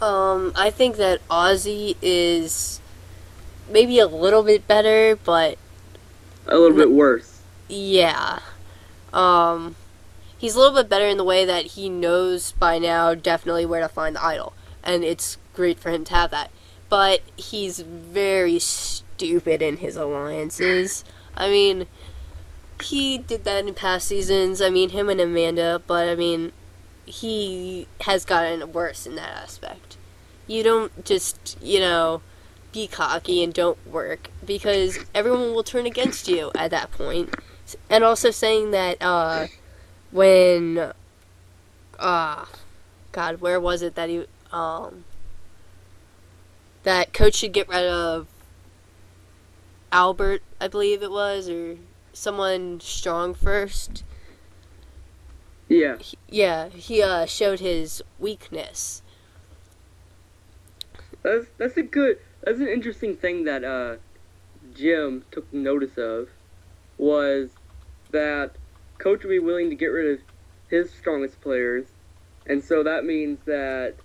I think that Ozzy is maybe a little bit better, but A little bit worse. yeah. Um, he's a little bit better in the way that he knows by now definitely where to find the idol, and it's great for him to have that. But he's very stupid in his alliances. I mean, he did that in past seasons. I mean, him and Amanda, but I mean, he has gotten worse in that aspect. You don't just, be cocky and don't work because everyone will turn against you at that point. And also saying that when God, where was it that he that coach should get rid of Albert, I believe it was, or someone strong first. Yeah. He showed his weakness. That's an interesting thing that Jim took notice of, was that coach would be willing to get rid of his strongest players, and so that means that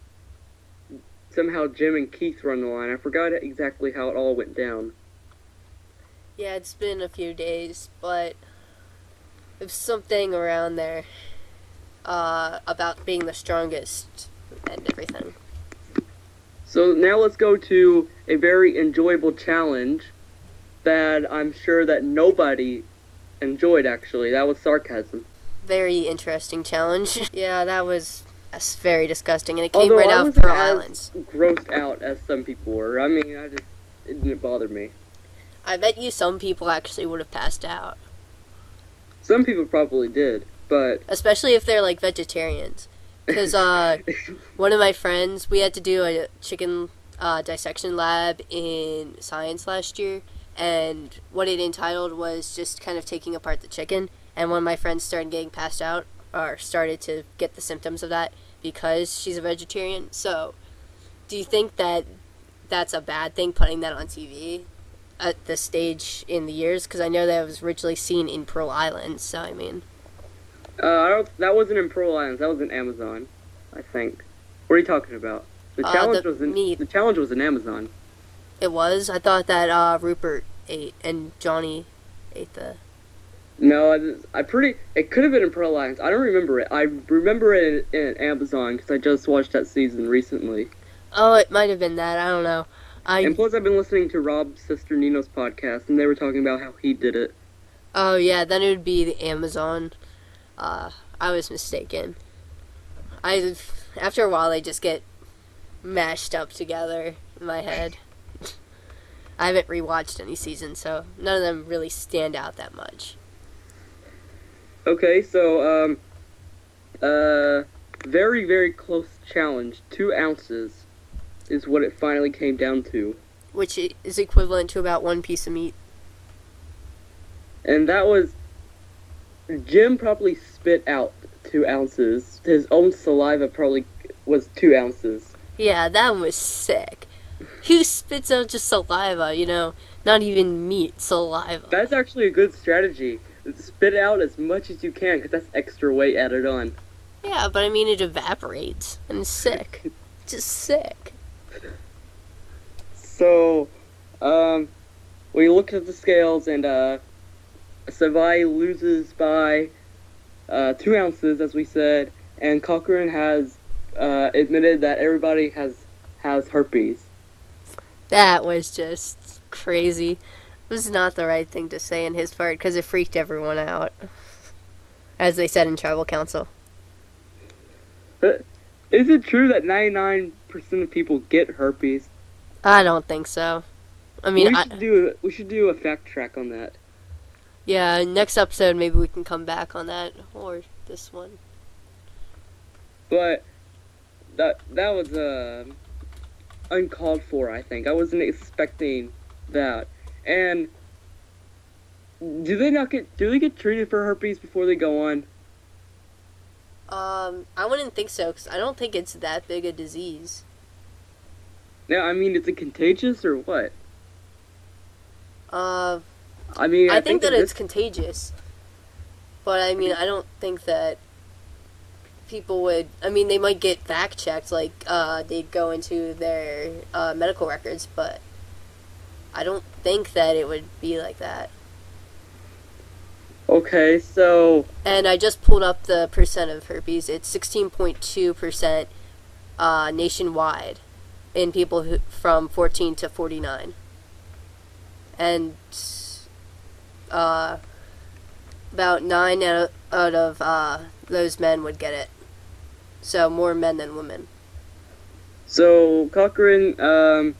somehow Jim and Keith run the line. I forgot exactly how it all went down. Yeah, it's been a few days, but there's something around there about being the strongest and everything. So now let's go to a very enjoyable challenge that I'm sure that nobody enjoyed, actually. That was sarcasm. Very interesting challenge. Yeah, that was very disgusting, and it came Although right I out of wasn't Pearl as Islands. grossed out as some people were. I mean, it didn't bother me. I bet you some people actually would have passed out. Some people probably did, but Especially if they're, like, vegetarians. Because one of my friends, we had to do a chicken dissection lab in science last year, and what it entitled was just kind of taking apart the chicken, and one of my friends started getting passed out, or started to get the symptoms of that, because she's a vegetarian. So, do you think that that's a bad thing, putting that on TV at this stage in the years? Because I know that it was originally seen in Pearl Islands, so I mean... that wasn't in Pearl Islands. That was in Amazon, I think. What are you talking about? The challenge was in meat. the challenge was in Amazon. It was? I thought that Rupert ate and Johnny ate the... No, it could have been in Pearl Islands. I don't remember it. I remember it in Amazon because I just watched that season recently. Oh, it might have been that. I don't know. And plus, I've been listening to Rob's sister Nino's podcast, and they were talking about how he did it. Oh, yeah, then it would be the Amazon. I was mistaken. After a while, they just get mashed up together in my head. I haven't rewatched any seasons, so none of them really stand out that much. Okay, so, very, very close challenge. 2 ounces is what it finally came down to. Which is equivalent to about 1 piece of meat. And that was... Jim probably spit out 2 ounces. His own saliva probably was 2 ounces. Yeah, that was sick. Who spits out just saliva, not even meat, saliva. That's actually a good strategy. Spit out as much as you can, because that's extra weight added on. Yeah, but I mean, it evaporates, and it's sick. Just sick. So, we looked at the scales, and, Savai loses by 2 ounces, as we said, and Cochran has admitted that everybody has herpes. That was just crazy. It was not the right thing to say in his part, because it freaked everyone out. As they said in tribal council. But is it true that 99% of people get herpes? I don't think so. I mean, we should do a fact track on that. Yeah, next episode maybe we can come back on that, or this one. But that was uncalled for, I think. I wasn't expecting that. And do they get treated for herpes before they go on? I wouldn't think so, because I don't think it's that big a disease. Now, I mean, is it contagious or what? I mean, I think that it's contagious. But I mean, I don't think that people would, I mean, they might get fact checked, like they'd go into their medical records, but I don't think that it would be like that. Okay, so And I just pulled up the percent of herpes. It's 16.2% nationwide in people from 14 to 49. And about 9 out of those men would get it. So more men than women. so Cochran,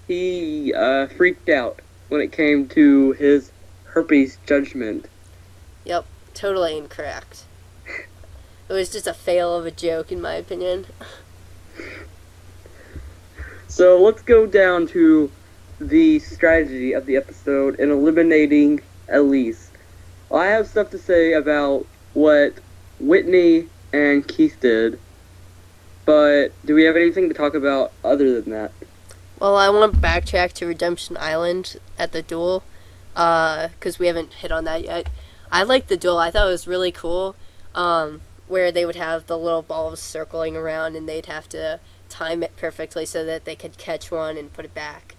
he freaked out when it came to his herpes judgment. Yep, totally incorrect. It was just a fail of a joke, in my opinion. So let's go down to the strategy of the episode in eliminating Elise. I have stuff to say about what Whitney and Keith did, but do we have anything to talk about other than that? Well, I want to backtrack to Redemption Island at the duel, because we haven't hit on that yet. I liked the duel. I thought it was really cool, where they would have the little balls circling around and they'd have to time it perfectly so that they could catch one and put it back.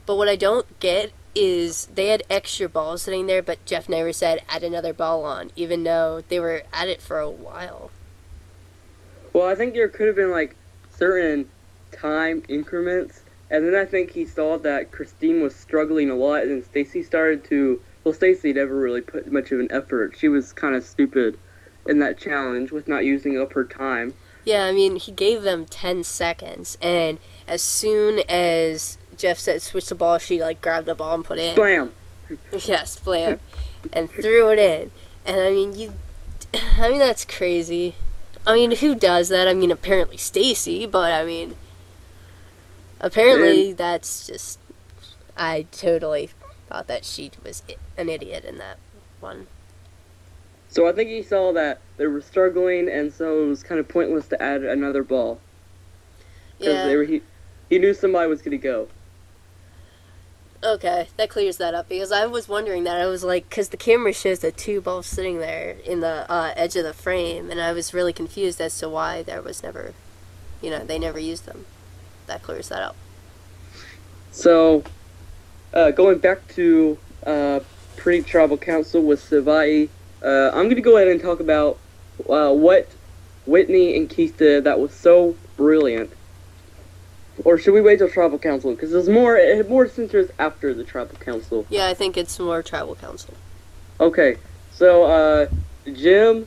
But what I don't get is they had extra balls sitting there, but Jeff never said add another ball on, even though they were at it for a while. Well, I think there could have been like certain time increments, and then I think he saw that Christine was struggling a lot, and Stacy started to. Well, Stacy never really put much of an effort. She was kind of stupid in that challenge with not using up her time. Yeah, I mean, he gave them 10 seconds, and as soon as Jeff said switch the ball, she like grabbed the ball and put it in. Blam! Yes, blam. And threw it in. And I mean, that's crazy. I mean, who does that? I mean, apparently Stacy, but I mean, apparently that's just, I totally thought that she was an idiot in that one. So I think he saw that they were struggling, and so it was kind of pointless to add another ball. Yeah. Because he knew somebody was going to go. Okay, that clears that up, because I was wondering that. I was like, because the camera shows the two balls sitting there in the edge of the frame, and I was really confused as to why there was never, they never used them. That clears that up. So, going back to pre-tribal council with Savai, I'm going to go ahead and talk about what Whitney and Keith did that was so brilliant. Or should we wait till tribal council? Because it had more centers after the tribal council. Yeah, I think it's more tribal council. Okay, so Jim,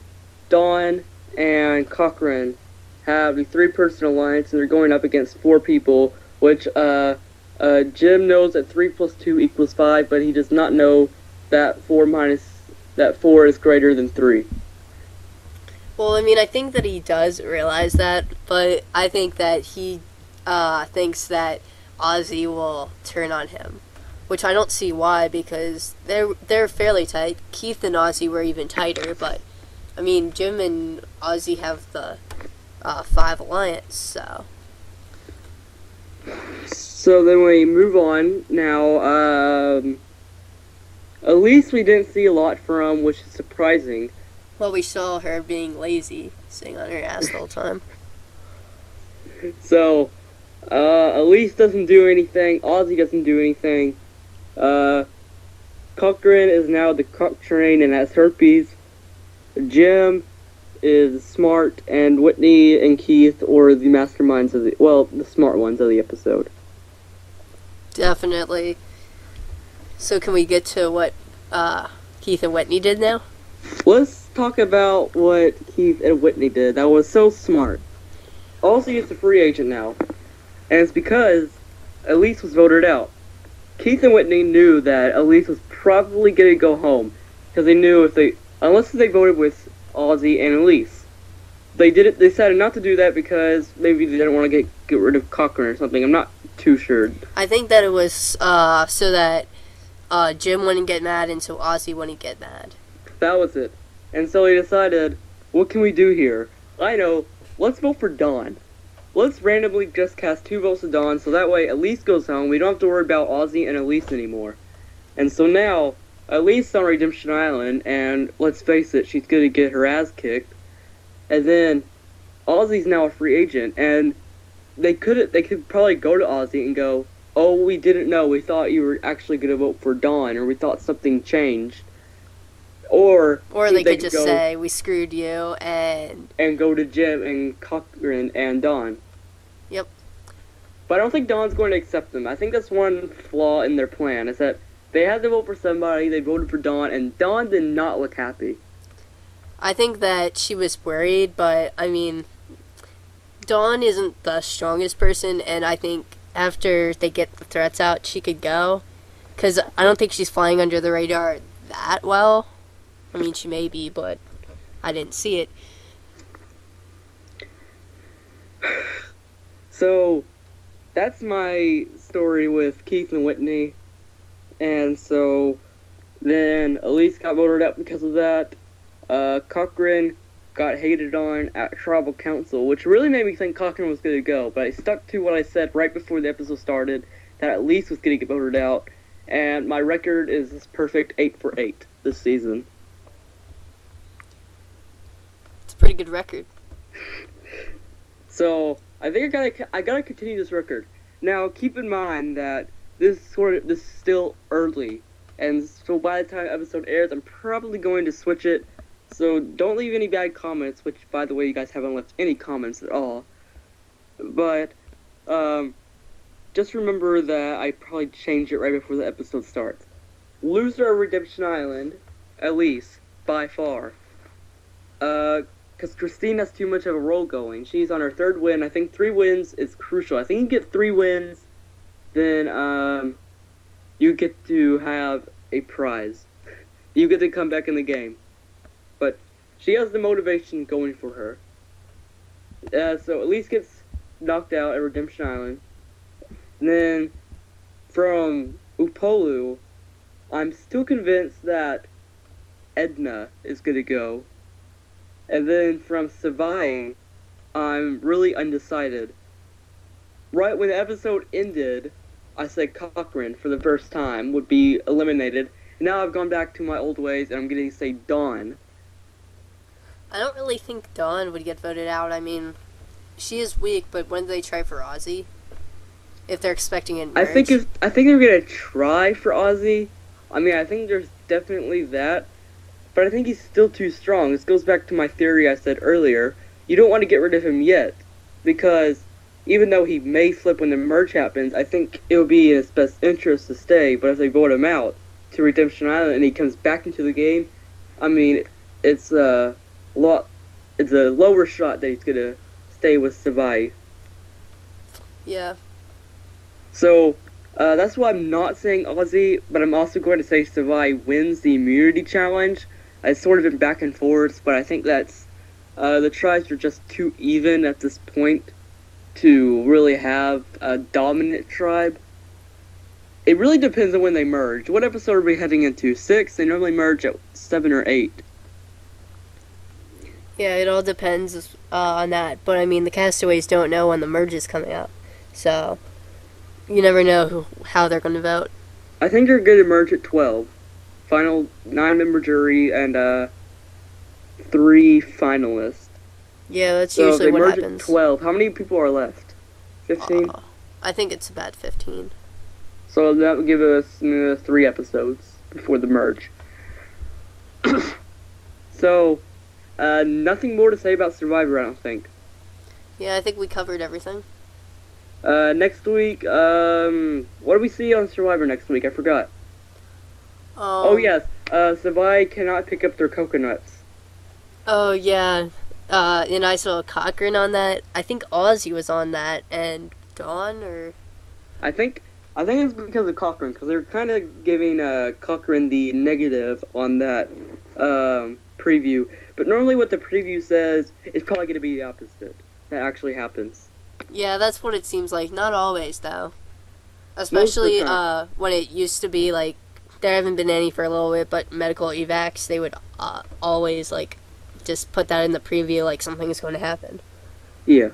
Dawn, and Cochran have the 3-person alliance, and they're going up against 4 people, which Jim knows that 3 plus 2 equals 5, but he does not know that 4 is greater than 3. Well, I mean, I think that he does realize that, but I think that he thinks that Ozzy will turn on him, which I don't see why, because they're fairly tight. Keith and Ozzy were even tighter, but I mean, Jim and Ozzy have the 5 alliance, so. So then we move on now. At least we didn't see a lot from, which is surprising. Well, we saw her being lazy, sitting on her ass the whole time. So, Elise doesn't do anything. Ozzy doesn't do anything. Cochran is now the Cochrane and has herpes. Jim is smart, and Whitney and Keith are the masterminds the smart ones of the episode. Definitely. So can we get to what Keith and Whitney did now? Let's talk about what Keith and Whitney did. That was so smart. Also, he's a free agent now. And it's because Elise was voted out. Keith and Whitney knew that Elise was probably going to go home. Because they knew unless they voted with Ozzy and Elise. They decided not to do that because maybe they didn't want to get rid of Cochran or something. I'm not too sure. I think that it was so that Jim wouldn't get mad and so Ozzy wouldn't get mad. That was it. And so they decided, what can we do here? I know, let's vote for Dawn. Let's randomly just cast 2 votes to Dawn so that way Elise goes home. We don't have to worry about Ozzy and Elise anymore. And so now, Elise on Redemption Island, and let's face it, she's going to get her ass kicked. And then Ozzy's now a free agent, and they could probably go to Ozzy and go, "Oh, we didn't know. We thought you were actually going to vote for Dawn, or we thought something changed." Or they could just say, "We screwed you," and go to Jim and Cochran and Dawn. Yep. But I don't think Dawn's going to accept them. I think that's one flaw in their plan, is that they had to vote for somebody, they voted for Dawn, and Dawn did not look happy. I think that she was worried, but, I mean, Dawn isn't the strongest person, and I think after they get the threats out, she could go. Because I don't think she's flying under the radar that well. I mean, she may be, but I didn't see it. So, that's my story with Keith and Whitney. And so, then Elise got voted out because of that. Cochran got hated on at Tribal Council, which really made me think Cochran was going to go. But I stuck to what I said right before the episode started, that Elise was going to get voted out. And my record is this perfect 8 for 8 this season. It's a pretty good record. So I think I gotta continue this record. Now keep in mind that this is still early, and so by the time the episode airs, I'm probably going to switch it. So don't leave any bad comments. Which, by the way, you guys haven't left any comments at all. But just remember that I probably changed it right before the episode starts. Loser of Redemption Island, Elise, by far. Because Christine has too much of a role going. She's on her 3rd win. I think 3 wins is crucial. I think you get 3 wins, then you get to have a prize. You get to come back in the game. But she has the motivation going for her. So Elise gets knocked out at Redemption Island. And then from Upolu, I'm still convinced that Edna is going to go. And then from Savai, I'm really undecided. Right when the episode ended, I said Cochran for the first time would be eliminated. And now I've gone back to my old ways, and I'm going to say Dawn. I don't really think Dawn would get voted out. I mean, she is weak, but when do they try for Ozzy? If they're expecting it. I think they're going to try for Ozzy. I mean, I think there's definitely that. But I think he's still too strong. This goes back to my theory I said earlier. You don't want to get rid of him yet, because even though he may flip when the merge happens, I think it would be in his best interest to stay. But if they vote him out to Redemption Island and he comes back into the game, I mean, it's a lower shot that he's gonna stay with Savai. Yeah. So that's why I'm not saying Ozzy, but I'm also going to say Savai wins the immunity challenge. It's sort of been back and forth, but I think that's the tribes are just too even at this point to really have a dominant tribe. It really depends on when they merge. What episode are we heading into? 6? They normally merge at 7 or 8. Yeah, it all depends on that. But I mean, the castaways don't know when the merge is coming up, so you never know how they're going to vote. I think they're going to merge at 12. Final 9-member jury and 3 finalists. Yeah, that's usually what happens. So they merge at 12. How many people are left? 15? I think it's about 15. So that would give us 3 episodes before the merge. So, nothing more to say about Survivor, I don't think. Yeah, I think we covered everything. Next week, what do we see on Survivor next week? I forgot. Oh, yes. Savai cannot pick up their coconuts. Oh, yeah. And I saw Cochran on that. I think Ozzy was on that, and Dawn, or... I think it's because of Cochran, because they're kind of giving Cochran the negative on that preview. But normally what the preview says is probably going to be the opposite. That actually happens. Yeah, that's what it seems like. Not always, though. Especially when it used to be, like, there haven't been any for a little bit, but medical evacs, they would always, like, just put that in the preview like something's going to happen. Yeah.